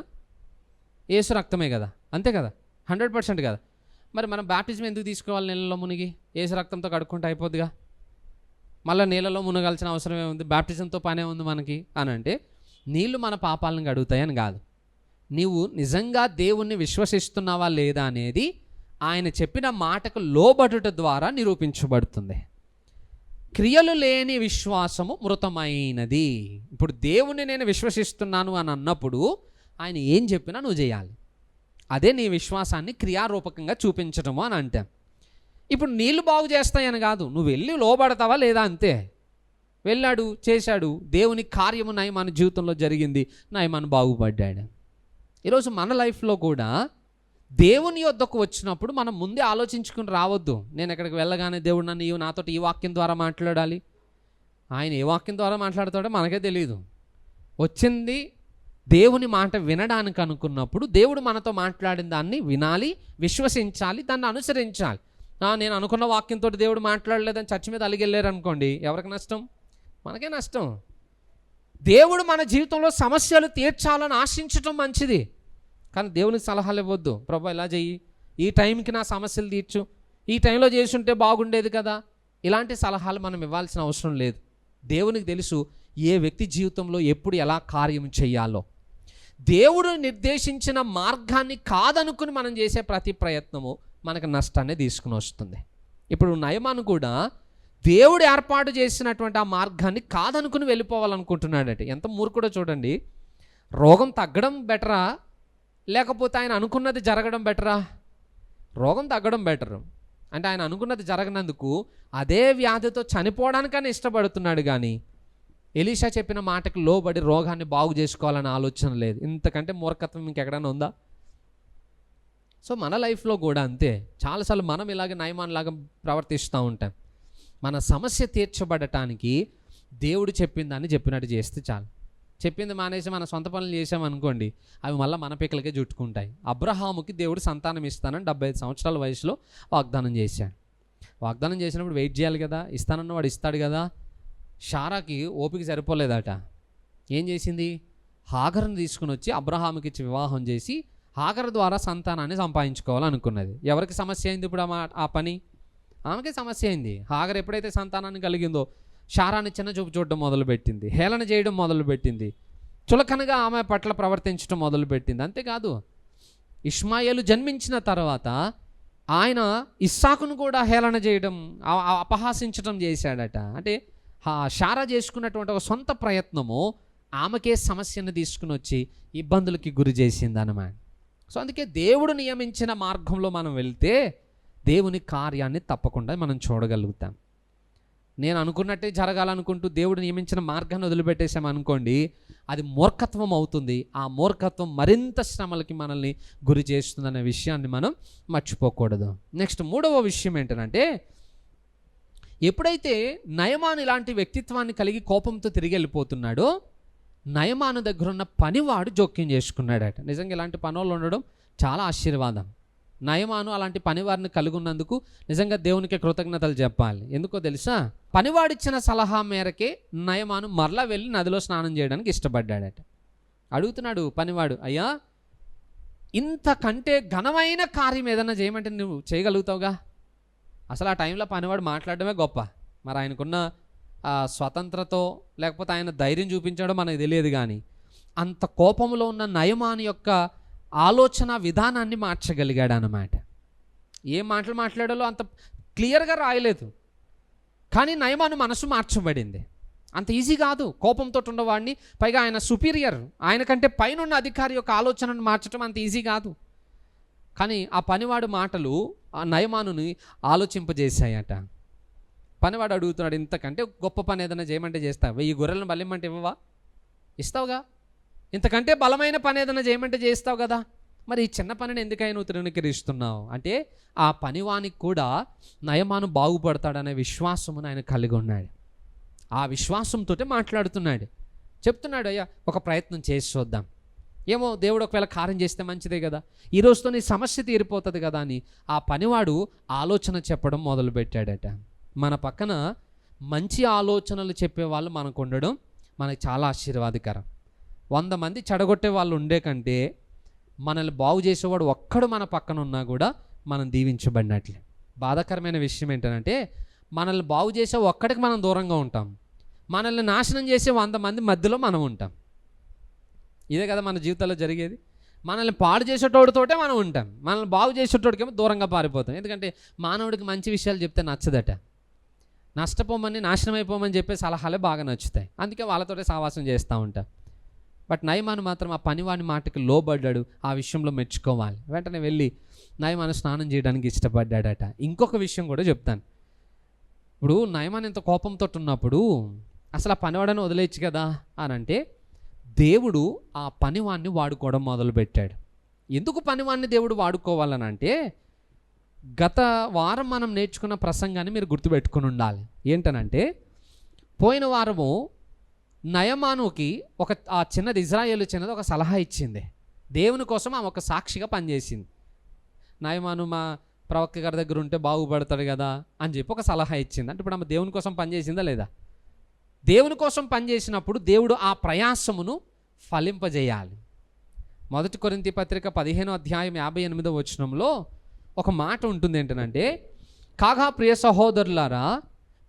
యేసు రక్తమే కదా, అంతే కదా, 100% కదా. మరి మనం బాప్టిజం ఎందుకు తీసుకోవాలి? నీళ్ళలో మునిగి యేసు రక్తంతో కడుక్కుంటే అయిపోద్దిగా. మళ్ళీ నీళ్ళలో మునగాల్సిన అవసరం ఏముంది? బాప్టిజంతో పనే ఉంది మనకి అని అంటే నీళ్లు మన పాపాలను కడుగుతాయని కాదు. నీవు నిజంగా దేవుణ్ణి విశ్వసిస్తున్నావా లేదా అనేది ఆయన చెప్పిన మాటకు లోబడుట ద్వారా నిరూపించబడుతుంది. క్రియలు లేని విశ్వాసము మృతమైనది. ఇప్పుడు దేవుణ్ణి నేను విశ్వసిస్తున్నాను అని అన్నప్పుడు ఆయన ఏం చెప్పినా నువ్వు చేయాలి. అదే నీ విశ్వాసాన్ని క్రియారూపకంగా చూపించటము అని అంటాం. ఇప్పుడు నీళ్లు బాగు చేస్తాయని కాదు, నువ్వు వెళ్ళి లోబడతావా లేదా అంతే. వెళ్ళాడు, చేశాడు, దేవుని కార్యము నయమాను జీవితంలో జరిగింది, నయమాను బాగుపడ్డాడు. ఈరోజు మన లైఫ్లో కూడా దేవుని యొద్దకు వచ్చినప్పుడు మనం ముందే ఆలోచించుకుని రావద్దు. నేను ఎక్కడికి వెళ్ళగానే దేవుడు నన్ను నాతో ఈ వాక్యం ద్వారా మాట్లాడాలి. ఆయన ఏ వాక్యం ద్వారా మాట్లాడతాడో మనకే తెలియదు. వచ్చింది దేవుని మాట వినడానికి అనుకున్నప్పుడు దేవుడు మనతో మాట్లాడిన దాన్ని వినాలి, విశ్వసించాలి, దాన్ని అనుసరించాలి. నేను అనుకున్న వాక్యంతో దేవుడు మాట్లాడలేదని చర్చి మీద అలిగెళ్ళారు అనుకోండి, ఎవరికి నష్టం? మనకే నష్టం. దేవుడు మన జీవితంలో సమస్యలు తీర్చాలని ఆశించటం మంచిది, కానీ దేవునికి సలహాలు ఇవ్వద్దు. ప్రభు ఇలా చెయ్యి, ఈ టైంకి నా సమస్యలు తీర్చు, ఈ టైంలో చేసుంటే బాగుండేది కదా, ఇలాంటి సలహాలు మనం ఇవ్వాల్సిన అవసరం లేదు. దేవునికి తెలుసు ఏ వ్యక్తి జీవితంలో ఎప్పుడు ఎలా కార్యం చేయాలో. దేవుడు నిర్దేశించిన మార్గాన్ని కాదనుకుని మనం చేసే ప్రతి ప్రయత్నము మనకు నష్టాన్ని తీసుకుని వస్తుంది. ఇప్పుడు నయమాను కూడా దేవుడు ఏర్పాటు చేసినటువంటి ఆ మార్గాన్ని కాదనుకుని వెళ్ళిపోవాలనుకుంటున్నాడట. ఎంత మూర్ఖుడో చూడండి. రోగం తగ్గడం బెటరా, లేకపోతే ఆయన అనుకున్నది జరగడం బెటరా? రోగం తగ్గడం బెటరు. అంటే ఆయన అనుకున్నది జరగనందుకు అదే వ్యాధితో చనిపోవడానికైనా ఇష్టపడుతున్నాడు, కానీ ఎలీషా చెప్పిన మాటకు లోబడి రోగాన్ని బాగు చేసుకోవాలనే ఆలోచన లేదు. ఇంతకంటే మూర్ఖత్వం ఇంకెక్కడైనా ఉందా? సో మన లైఫ్లో కూడా అంతే. చాలాసార్లు మనం ఇలాగే నయమాన్లాగా ప్రవర్తిస్తూ ఉంటాం. మన సమస్య తీర్చబడటానికి దేవుడు చెప్పిన దాన్ని చెప్పినట్టు చేస్తే చాలు. చెప్పింది మానేసి మన సొంత పనులు చేసామనుకోండి, అవి మళ్ళీ మన పిక్కలకే చుట్టుకుంటాయి. అబ్రహాముకి దేవుడు సంతానం ఇస్తానని 75 సంవత్సరాల వయసులో వాగ్దానం చేశాడు. వాగ్దానం చేసినప్పుడు వెయిట్ చేయాలి కదా, ఇస్తానన్న వాడు ఇస్తాడు కదా. షారాకి ఓపిక సరిపోలేదట. ఏం చేసింది? హాగర్ని తీసుకుని వచ్చి అబ్రహాముకి ఇచ్చి వివాహం చేసి హాగర్ ద్వారా సంతానాన్ని సంపాదించుకోవాలనుకున్నది. ఎవరికి సమస్య అయింది ఇప్పుడు ఆ పని? ఆమెకే సమస్య అయింది. హాగర్ ఎప్పుడైతే సంతానాన్ని కలిగిందో షారాని చిన్న చూపు చూడడం మొదలుపెట్టింది, హేళన చేయడం మొదలుపెట్టింది, చులకనగా ఆమె పట్ల ప్రవర్తించడం మొదలుపెట్టింది. అంతేకాదు, ఇష్మాయేలు జన్మించిన తర్వాత ఆయన ఇస్సాకును కూడా హేళన చేయడం, అపహాసించడం చేశాడట. అంటే షారా చేసుకున్నటువంటి ఒక సొంత ప్రయత్నము ఆమెకే సమస్యను తీసుకుని వచ్చి ఇబ్బందులకి గురి చేసింది అన్నమాట. సో అందుకే దేవుడు నియమించిన మార్గంలో మనం వెళ్తే దేవుని కార్యాన్ని తప్పకుండా మనం చూడగలుగుతాం. నేను అనుకున్నట్టే జరగాలనుకుంటూ దేవుడు నియమించిన మార్గాన్ని వదిలిపెట్టేసామనుకోండి, అది మూర్ఖత్వం అవుతుంది. ఆ మూర్ఖత్వం మరింత శ్రమలకి మనల్ని గురి చేస్తుందనే విషయాన్ని మనం మర్చిపోకూడదు. నెక్స్ట్ మూడవ విషయం ఏంటంటే, ఎప్పుడైతే నయమాను ఇలాంటి వ్యక్తిత్వాన్ని కలిగి కోపంతో తిరిగి వెళ్ళిపోతున్నాడో, నయమాను దగ్గర ఉన్న పనివాడు జోక్యం చేసుకున్నాడట. నిజంగా ఇలాంటి పనులు ఉండడం చాలా ఆశీర్వాదం. నయమాను అలాంటి పనివారిని కలిగి ఉన్నందుకు నిజంగా దేవునికి కృతజ్ఞతలు చెప్పాలి. ఎందుకో తెలుసా? పనివాడిచ్చిన సలహా మేరకే నయమాను మరలా వెళ్ళి నదిలో స్నానం చేయడానికి ఇష్టపడ్డాడట. అడుగుతున్నాడు పనివాడు, అయ్యా ఇంతకంటే ఘనమైన కార్యం ఏదన్నా చేయమంటే నువ్వు చేయగలుగుతావుగా? అసలు ఆ టైంలో పనివాడు మాట్లాడడమే గొప్ప. మరి ఆయనకున్న స్వతంత్రతో లేకపోతే ఆయన ధైర్యం చూపించడం మనకు తెలియదు, కానీ అంత కోపంలో ఉన్న నయమాను యొక్క ఆలోచన విధానాన్ని మార్చగలిగాడు అన్నమాట. ఏ మాటలు మాట్లాడాలో అంత క్లియర్గా రాయలేదు, కానీ నయమాను మనసు మార్చబడింది. అంత ఈజీ కాదు కోపంతో ఉన్నవాడిని, పైగా ఆయన సుపీరియర్, ఆయన కంటే పైన ఉన్న అధికారి యొక్క ఆలోచనను మార్చడం అంత ఈజీ కాదు. కానీ ఆ పనివాడు మాటలు ఆ నయమానుని ఆలోచింపజేశాయట. పనివాడు అడుగుతున్నాడు, ఇంతకంటే గొప్ప పని ఏదైనా చేయమంటే చేస్తావు? 1000 గొర్రెలను బలిమ్మంటే ఇవ్వవా? ఇస్తావుగా. ఇంతకంటే బలమైన పని ఏదైనా చేయమంటే చేస్తావు కదా, మరి ఈ చిన్న పనిని ఎందుకైనా నువ్వు తృణీకరిస్తున్నావు అంటే ఆ పనివానికి కూడా నయమాను బాగుపడతాడనే విశ్వాసమును ఆయన కలిగి ఉన్నాడు. ఆ విశ్వాసంతో మాట్లాడుతున్నాడు, చెప్తున్నాడు, అయ్యా ఒక ప్రయత్నం చేసి చూద్దాం, ఏమో దేవుడు ఒకవేళ కార్యం చేస్తే మంచిదే కదా, ఈ రోజుతో నీ సమస్య తీరిపోతుంది కదా అని ఆ పనివాడు ఆలోచన చెప్పడం మొదలుపెట్టాడట. మన పక్కన మంచి ఆలోచనలు చెప్పేవాళ్ళు మనకు ఉండడం మనకు చాలా ఆశీర్వాదకరం. 100 మంది చెడగొట్టే వాళ్ళు ఉండే కంటే మనల్ని బాగు చేసేవాడు ఒక్కడు మన పక్కన ఉన్నా కూడా మనం దీవించబడినట్లే. బాధాకరమైన విషయం ఏంటంటే మనల్ని బాగు చేసే ఒక్కడికి మనం దూరంగా ఉంటాం, మనల్ని నాశనం చేసే 100 మంది మధ్యలో మనం ఉంటాం. ఇదే కదా మన జీవితంలో జరిగేది. మనల్ని పాడు చేసేటోడితోటే మనం ఉంటాం, మనల్ని బాగు చేసేటోడికేమో దూరంగా పారిపోతాం. ఎందుకంటే మానవుడికి మంచి విషయాలు చెప్తే నచ్చదట, నష్టపోమని నాశనం అయిపోమని చెప్పే సలహాలే బాగా నచ్చుతాయి, అందుకే వాళ్ళతోటే సావాసం చేస్తూ ఉంటాం. బట్ నయమాను మాత్రం ఆ పనివాని మాటకి లోబడ్డాడు, ఆ విషయంలో మెచ్చుకోవాలి. వెంటనే వెళ్ళి నయమాను స్నానం చేయడానికి ఇష్టపడ్డాడట. ఇంకొక విషయం కూడా చెప్తాను. ఇప్పుడు నయమాను ఇంత కోపంతో ఉన్నప్పుడు అసలు ఆ పనివాడని వదిలేయచ్చు కదా అని అంటే దేవుడు ఆ పనివాన్ని వాడుకోవడం మొదలుపెట్టాడు. ఎందుకు పనివాన్ని దేవుడు వాడుకోవాలని అంటే గత వారం మనం నేర్చుకున్న ప్రసంగాన్ని మీరు గుర్తుపెట్టుకుని ఉండాలి. ఏంటనంటే పోయిన వారము నయమానుకి ఆ చిన్నది ఇజ్రాయేలు చిన్నది ఒక సలహా ఇచ్చింది. దేవుని కోసం ఆమె ఒక సాక్షిగా పనిచేసింది. నయమాను మా ప్రవక్త గారి దగ్గర ఉంటే బాగుపడతాడు కదా అని చెప్పి ఒక సలహా ఇచ్చింది. అంటే ఇప్పుడు ఆమె దేవుని కోసం పనిచేసిందా లేదా? దేవుని కోసం పనిచేసినప్పుడు దేవుడు ఆ ప్రయాసమును ఫలింపజేయాలి. 1 కొరింథీ పత్రిక 15వ అధ్యాయం 58వ వచనంలో ఒక మాట ఉంటుంది. ఏంటంటే కాగా ప్రియ సహోదరులారా,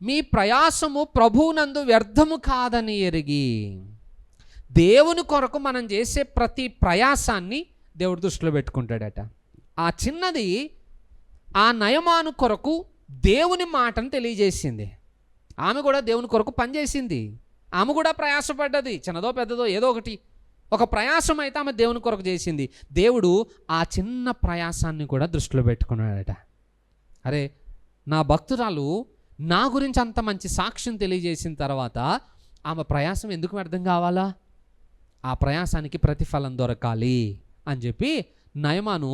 మీ ప్రయాసము ప్రభువునందు వ్యర్థము కాదని ఎరిగి. దేవుని కొరకు మనం చేసే ప్రతి ప్రయాసాన్ని దేవుడు దృష్టిలో పెట్టుకుంటాడట. ఆ చిన్నది ఆ నయమాను కొరకు దేవుని మాటను తెలియజేసింది. ఆమె కూడా దేవుని కొరకు పనిచేసింది, ఆమె కూడా ప్రయాసపడ్డది, చిన్నదో పెద్దదో ఏదో ఒకటి ఒక ప్రయాసం అయితే ఆమె దేవుని కొరకు చేసింది. దేవుడు ఆ చిన్న ప్రయాసాన్ని కూడా దృష్టిలో పెట్టుకున్నాడట. అరే నా భక్తురాలు నా గురించి అంత మంచి సాక్ష్యం తెలియజేసిన తర్వాత ఆమె ప్రయాసం ఎందుకు వ్యర్థం కావాలా? ఆ ప్రయాసానికి ప్రతిఫలం దొరకాలి అని చెప్పి నయమాను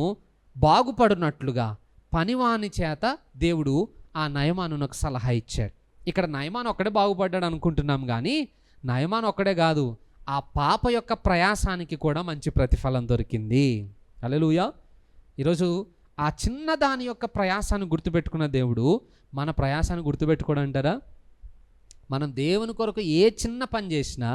బాగుపడినట్లుగా పనివాని చేత దేవుడు ఆ నయమానునకు సలహా ఇచ్చాడు. ఇక్కడ నయమాను ఒక్కడే బాగుపడ్డాడు అనుకుంటున్నాం, కానీ నయమాను ఒక్కడే కాదు, ఆ పాప యొక్క ప్రయాసానికి కూడా మంచి ప్రతిఫలం దొరికింది. హల్లెలూయా. ఈరోజు ఆ చిన్న దాని యొక్క ప్రయాసాన్ని గుర్తుపెట్టుకున్న దేవుడు మన ప్రయాసాన్ని గుర్తుపెట్టుకోవడం అంటారా? మనం దేవుని కొరకు ఏ చిన్న పని చేసినా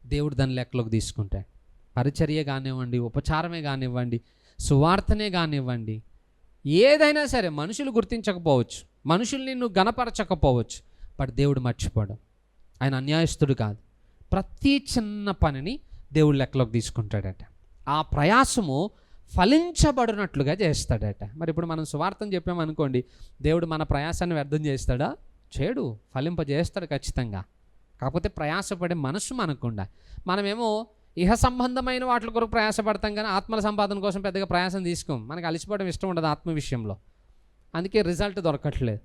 దేవుడు దాన్ని లెక్కలోకి తీసుకుంటాడు. పరిచర్య కానివ్వండి, ఉపచారమే కానివ్వండి, సువార్తనే కానివ్వండి, ఏదైనా సరే మనుషులు గుర్తించకపోవచ్చు, మనుషులు నిన్ను గణపరచకపోవచ్చు, బట్ దేవుడు మర్చిపోవడం, ఆయన అన్యాయస్తుడు కాదు. ప్రతి చిన్న పనిని దేవుడు లెక్కలోకి తీసుకుంటాడట. ఆ ప్రయాసము ఫలించబడినట్లుగా చేస్తాడట. మరి ఇప్పుడు మనం సువార్తను చెప్పామనుకోండి, దేవుడు మన ప్రయాసాన్ని వ్యర్థం చేస్తాడా? చేయడు, ఫలింపజేస్తాడు ఖచ్చితంగా. కాకపోతే ప్రయాసపడే మనసు మనకుండా. మనమేమో ఇహ సంబంధమైన వాటి కొరకు ప్రయాసపడతాం, కానీ ఆత్మల సంపాదన కోసం పెద్దగా ప్రయాసం తీసుకోం. మనకు అలసిపోవడం ఇష్టం ఉండదు ఆత్మ విషయంలో, అందుకే రిజల్ట్ దొరకట్లేదు.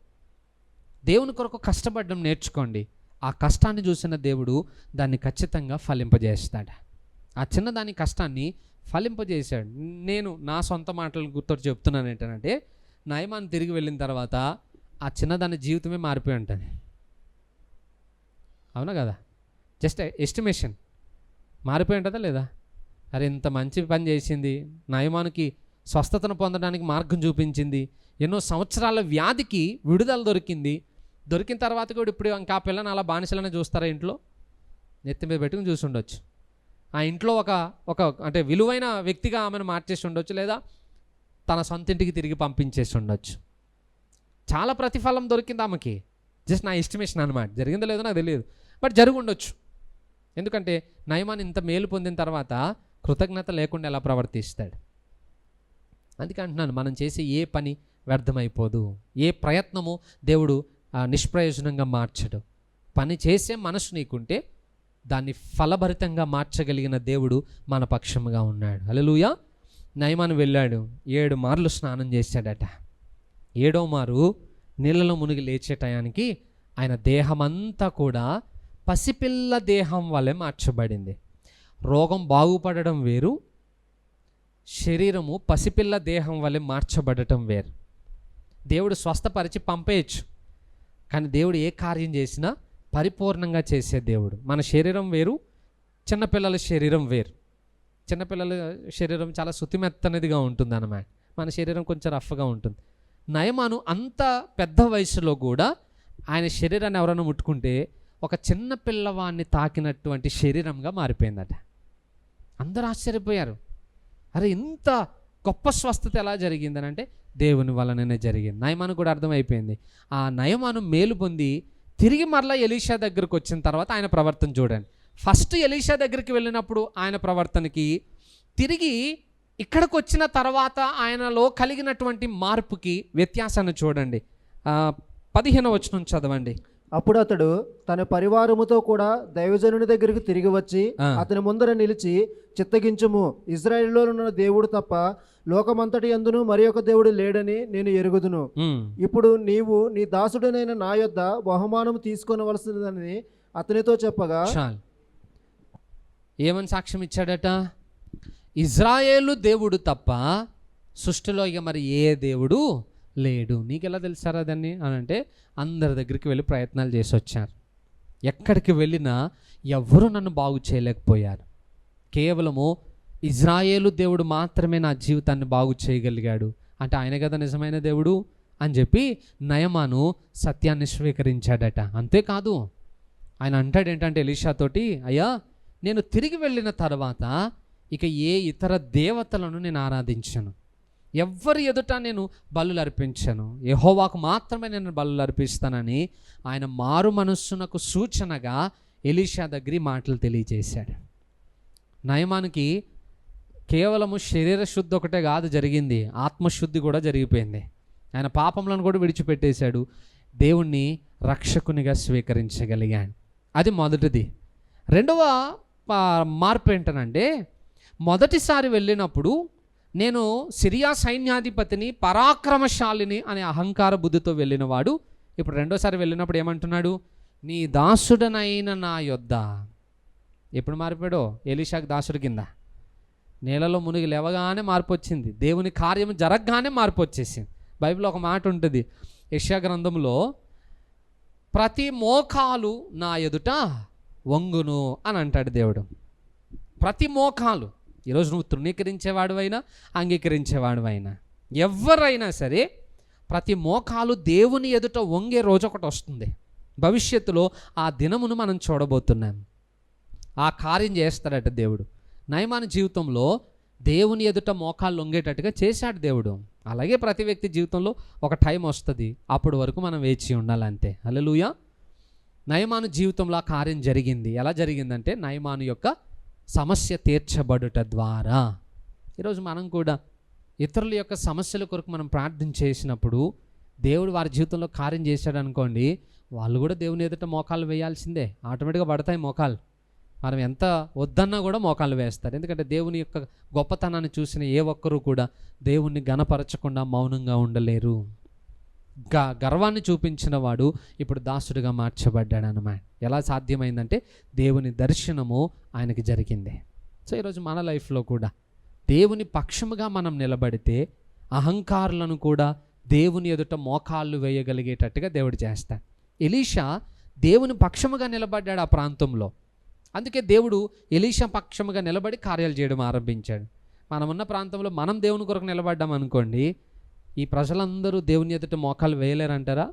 దేవుని కొరకు కష్టపడడం నేర్చుకోండి. ఆ కష్టాన్ని చూసిన దేవుడు దాన్ని ఖచ్చితంగా ఫలింపజేస్తాడు. ఆ చిన్నదాని కష్టాన్ని ఫలింపజేశాడు. నేను నా సొంత మాటలు గుర్తు చెప్తున్నాను. ఏంటంటే నయమాను తిరిగి వెళ్ళిన తర్వాత ఆ చిన్నదాని జీవితమే మారిపోయి ఉంటుంది. అవునా కదా? జస్ట్ ఎస్టిమేషన్ మారిపోయి ఉంటుందా లేదా? అరే ఇంత మంచి పని చేసింది, నయమానుకి స్వస్థతను పొందడానికి మార్గం చూపించింది, ఎన్నో సంవత్సరాల వ్యాధికి విడుదల దొరికింది. దొరికిన తర్వాత కూడా ఇప్పుడు ఇంకా ఆ పిల్లని అలా బానిసలనే చూస్తారా? ఇంట్లో నెత్తి మీద పెట్టుకుని చూసి ఉండొచ్చు. ఆ ఇంట్లో ఒక అంటే విలువైన వ్యక్తిగా ఆమెను మార్చేసి ఉండొచ్చు, లేదా తన సొంత ఇంటికి తిరిగి పంపించేసి ఉండొచ్చు. చాలా ప్రతిఫలం దొరికింది ఆమెకి. జస్ట్ నా ఎస్టిమేషన్ అనమాట. జరిగిందో లేదో నాకు తెలియదు, బట్ జరిగి ఉండొచ్చు. ఎందుకంటే నయమాన్ ఇంత మేలు పొందిన తర్వాత కృతజ్ఞత లేకుండా ఎలా ప్రవర్తిస్తాడు? అందుకే అంటున్నాను, మనం చేసే ఏ పని వ్యర్థమైపోదు, ఏ ప్రయత్నము దేవుడు నిష్ప్రయోజనంగా మార్చడు. పని చేసే మనసు నీకుంటే దాన్ని ఫలభరితంగా మార్చగలిగిన దేవుడు మన పక్షముగా ఉన్నాడు. హల్లెలూయా. నయమాను వెళ్ళాడు, 7 మార్లు స్నానం చేశాడట. 7వ మారు నీళ్ళలో మునిగి లేచే టయానికి ఆయన దేహమంతా కూడా పసిపిల్ల దేహం వలె మార్చబడింది. రోగం బాగుపడడం వేరు, శరీరము పసిపిల్ల దేహం వలె మార్చబడటం వేరు. దేవుడు స్వస్థపరిచి పంపేయచ్చు, కానీ దేవుడు ఏ కార్యం చేసినా పరిపూర్ణంగా చేసే దేవుడు. మన శరీరం వేరు, చిన్నపిల్లల శరీరం వేరు. చిన్నపిల్లల శరీరం చాలా శుతిమెత్తనిదిగా ఉంటుంది అన్నమాట, మన శరీరం కొంచెం రఫ్గా ఉంటుంది. నయమాను అంత పెద్ద వయసులో కూడా ఆయన శరీరాన్ని ఎవరైనా ముట్టుకుంటే ఒక చిన్న పిల్లవాడిని తాకినటువంటి శరీరంగా మారిపోయిందట. అందరూ ఆశ్చర్యపోయారు, అరే ఇంత గొప్ప స్వస్థత ఎలా జరిగిందని. అంటే దేవుని వలననే జరిగింది. నయమాను కూడా అర్థమైపోయింది. ఆ నయమాను మేలు పొంది తిరిగి మరలా ఎలీషా దగ్గరకు వచ్చిన తర్వాత ఆయన ప్రవర్తన చూడండి. ఫస్ట్ ఎలీషా దగ్గరికి వెళ్ళినప్పుడు ఆయన ప్రవర్తనకి, తిరిగి ఇక్కడికి వచ్చిన తర్వాత ఆయనలో కలిగినటువంటి మార్పుకి వ్యత్యాసాన్ని చూడండి. 15వ వచనం చదవండి.
అప్పుడు అతడు తన పరివారముతో కూడా దైవజనుని దగ్గరికి తిరిగి వచ్చి అతని ముందర నిలిచి, చిత్తగించుము, ఇశ్రాయేలులో ఉన్న దేవుడు తప్ప లోకమంతటి యందును మరి ఒక దేవుడు లేడని నేను ఎరుగుదును. ఇప్పుడు నీవు నీ దాసుడనైన నా యొద్ద బహుమానం తీసుకొనవలసినదని అతనితో చెప్పగా,
చాలు. ఏమని సాక్ష్యం ఇచ్చాడట? ఇజ్రాయేలు దేవుడు తప్ప సృష్టిలో ఇక మరి ఏ దేవుడు లేడు. నీకెలా తెలుసారా దాన్ని అని అంటే, అందరి దగ్గరికి వెళ్ళి ప్రయత్నాలు చేసి వచ్చారు. ఎక్కడికి వెళ్ళినా ఎవరు నన్ను బాగు చేయలేకపోయారు. కేవలము ఇజ్రాయేలు దేవుడు మాత్రమే నా జీవితాన్ని బాగు చేయగలిగాడు. అంటే ఆయన కదా నిజమైన దేవుడు అని చెప్పి నయమాను సత్యాన్ని స్వీకరించాడట. అంతేకాదు, ఆయన అంటాడు ఏంటంటే ఎలీషాతోటి, అయ్యా నేను తిరిగి వెళ్ళిన తర్వాత ఇక ఏ ఇతర దేవతలను నేను ఆరాధించను, ఎవ్వరి ఎదుట నేను బలులు అర్పించను, యెహోవాకు మాత్రమే నేను బలులు అర్పిస్తానని ఆయన మారు మనస్సునకు సూచనగా ఎలీషా దగ్గర మాటలు తెలియజేశాడు. నయమానికి కేవలము శరీర శుద్ధి ఒకటే కాదు జరిగింది, ఆత్మశుద్ధి కూడా జరిగిపోయింది. ఆయన పాపములను కూడా విడిచిపెట్టేశాడు, దేవుణ్ణి రక్షకునిగా స్వీకరించగలిగాడు. అది మొదటిది. రెండవ మార్పు ఏంటనంటే, మొదటిసారి వెళ్ళినప్పుడు నేను సిరియా సైన్యాధిపతిని, పరాక్రమశాలిని అనే అహంకార బుద్ధితో వెళ్ళినవాడు ఇప్పుడు రెండోసారి వెళ్ళినప్పుడు ఏమంటున్నాడు? నీ దాసుడనైన నా యొద్ద. ఎప్పుడు మారిపోయాడో? ఎలీషాకి దాసుడి కింద. నేలలో మునిగి లేవగానే మార్పు వచ్చింది, దేవుని కార్యం జరగగానే మార్పు వచ్చేసింది. బైబిల్లో ఒక మాట ఉంటుంది, యెషయా గ్రంథంలో, ప్రతి మోకాలు నా ఎదుట వంగును అని అంటాడు దేవుడు. ప్రతి మోకాలు. ఈరోజు నువ్వు తృణీకరించేవాడు అయినా అంగీకరించేవాడు అయినా ఎవరైనా సరే ప్రతి మోకాలు దేవుని ఎదుట వంగే రోజు ఒకటి వస్తుంది. భవిష్యత్తులో ఆ దినమును మనం చూడబోతున్నాం. ఆ కార్యం చేస్తాడట దేవుడు. నయమాను జీవితంలో దేవుని ఎదుట మోకాళ్ళు వంగేటట్టుగా చేశాడు దేవుడు. అలాగే ప్రతి వ్యక్తి జీవితంలో ఒక టైం వస్తుంది, అప్పటి వరకు మనం వేచి ఉండాలంతే. హల్లెలూయా. నయమాను జీవితంలో ఆ కార్యం జరిగింది. ఎలా జరిగిందంటే, నయమాను యొక్క సమస్య తీర్చబడుట ద్వారా. ఈరోజు మనం కూడా ఇతరుల యొక్క సమస్యల కొరకు మనం ప్రార్థన చేసినప్పుడు దేవుడు వారి జీవితంలో కార్యం చేశాడు అనుకోండి, వాళ్ళు కూడా దేవుని ఎదుట మోకాళ్ళు వేయాల్సిందే. ఆటోమేటిక్గా పడతాయి మోకాళ్ళు. మనం ఎంత వద్దన్నా కూడా మోకాళ్ళు వేస్తారు. ఎందుకంటే దేవుని యొక్క గొప్పతనాన్ని చూసిన ఏ ఒక్కరూ కూడా దేవుణ్ణి గణపరచకుండా మౌనంగా ఉండలేరు. గర్వాన్ని చూపించిన వాడు ఇప్పుడు దాసుడిగా మార్చబడ్డాడు అన్నమాట. ఎలా సాధ్యమైందంటే దేవుని దర్శనము ఆయనకి జరిగింది. సో ఈరోజు మన లైఫ్లో కూడా దేవుని పక్షముగా మనం నిలబడితే అహంకారులను కూడా దేవుని ఎదుట మోకాళ్ళు వేయగలిగేటట్టుగా దేవుడు చేస్తాడు. ఎలీషా దేవుని పక్షముగా నిలబడ్డాడు ఆ ప్రాంతంలో. అందుకే దేవుడు ఎలీషా పక్షముగా నిలబడి కార్యాలు చేయడం ఆరంభించాడు. మనమున్న ప్రాంతంలో మనం దేవుని కొరకు నిలబడ్డాం అనుకోండి, ఈ ప్రజలందరూ దేవుని ఎదుట మోకాలు వేయలేరంటారా?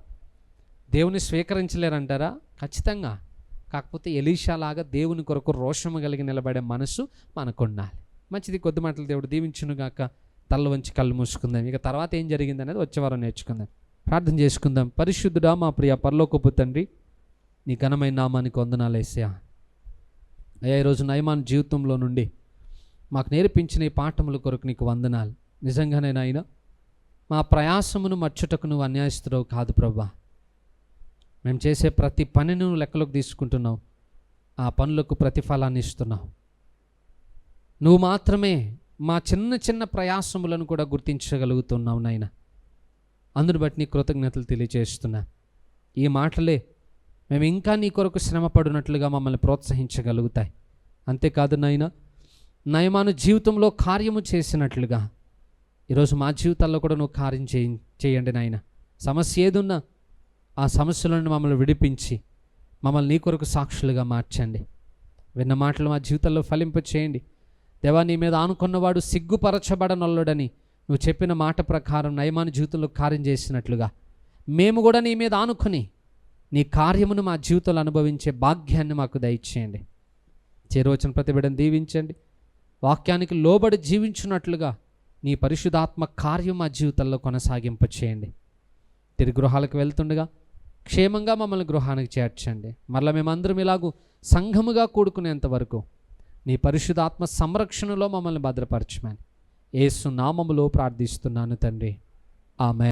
దేవుని స్వీకరించలేరంటారా? ఖచ్చితంగా. కాకపోతే ఎలీషా లాగా దేవుని కొరకు రోషము కలిగి నిలబడే మనసు మనకు ఉండాలి. మంచిది. కొద్ది మాటలు దేవుడు దీవించునుగాక. తల్ల వంచి కళ్ళు మూసుకుందాం. ఇక తర్వాత ఏం జరిగింది అనేది వచ్చే వారం నేర్చుకుందాం. ప్రార్థన చేసుకుందాం. పరిశుద్ధుడా మా ప్రియ పరలోకపు తండ్రి, నీ ఘనమైన నామానికి వందనాలు యేసయ్యా. అయ్యా, ఈరోజు నయమాన్ జీవితంలో నుండి మాకు నేర్పించిన ఈ పాఠముల కొరకు నీకు వందనాలు. నిజంగానే నాయన, మా ప్రయాసమును మర్చుటకు నువ్వు అన్యాయస్తుడవు కాదు ప్రభా. మేము చేసే ప్రతి పనిని నువ్వు లెక్కలోకి తీసుకుంటున్నావు, ఆ పనులకు ప్రతిఫలాన్ని ఇస్తున్నావు. నువ్వు మాత్రమే మా చిన్న చిన్న ప్రయాసములను కూడా గుర్తించగలుగుతున్నావు నాయన. అందుని బట్టి నీ కృతజ్ఞతలు తెలియజేస్తున్నా. ఈ మాటలే మేము ఇంకా నీ కొరకు శ్రమపడినట్లుగా మమ్మల్ని ప్రోత్సహించగలుగుతాయి. అంతేకాదు నాయన, నయమాను జీవితంలో కార్యము చేసినట్లుగా ఈరోజు మా జీవితాల్లో కూడా నువ్వు కార్యం చేయండి నాయన. సమస్య ఏదున్నా ఆ సమస్యలను మమ్మల్ని విడిపించి మమ్మల్ని నీ కొరకు సాక్షులుగా మార్చండి. విన్న మాటలు మా జీవితాల్లో ఫలింప చేయండి. దేవా, నీ మీద ఆనుకున్నవాడు సిగ్గుపరచబడనొల్లడని నువ్వు చెప్పిన మాట ప్రకారం నయమాను జీవితంలో కార్యం చేసినట్లుగా మేము కూడా నీ మీద ఆనుకొని నీ కార్యమును మా జీవితంలో అనుభవించే భాగ్యాన్ని మాకు దయచేయండి. చేరువచ్చిన ప్రతి బిడ్డను దీవించండి. వాక్యానికి లోబడి జీవించున్నట్లుగా నీ పరిశుద్ధాత్మ కార్యం మా జీవితంలో కొనసాగింప చేయండి. తిరిగి గృహాలకు వెళ్తుండగా క్షేమంగా మమ్మల్ని గృహానికి చేర్చండి. మరలా మేమందరం ఇలాగూ సంఘముగా కూడుకునేంత వరకు నీ పరిశుద్ధాత్మ సంరక్షణలో మమ్మల్ని భద్రపరచమని యేసు నామములో ప్రార్థిస్తున్నాను తండ్రి. ఆమేన్.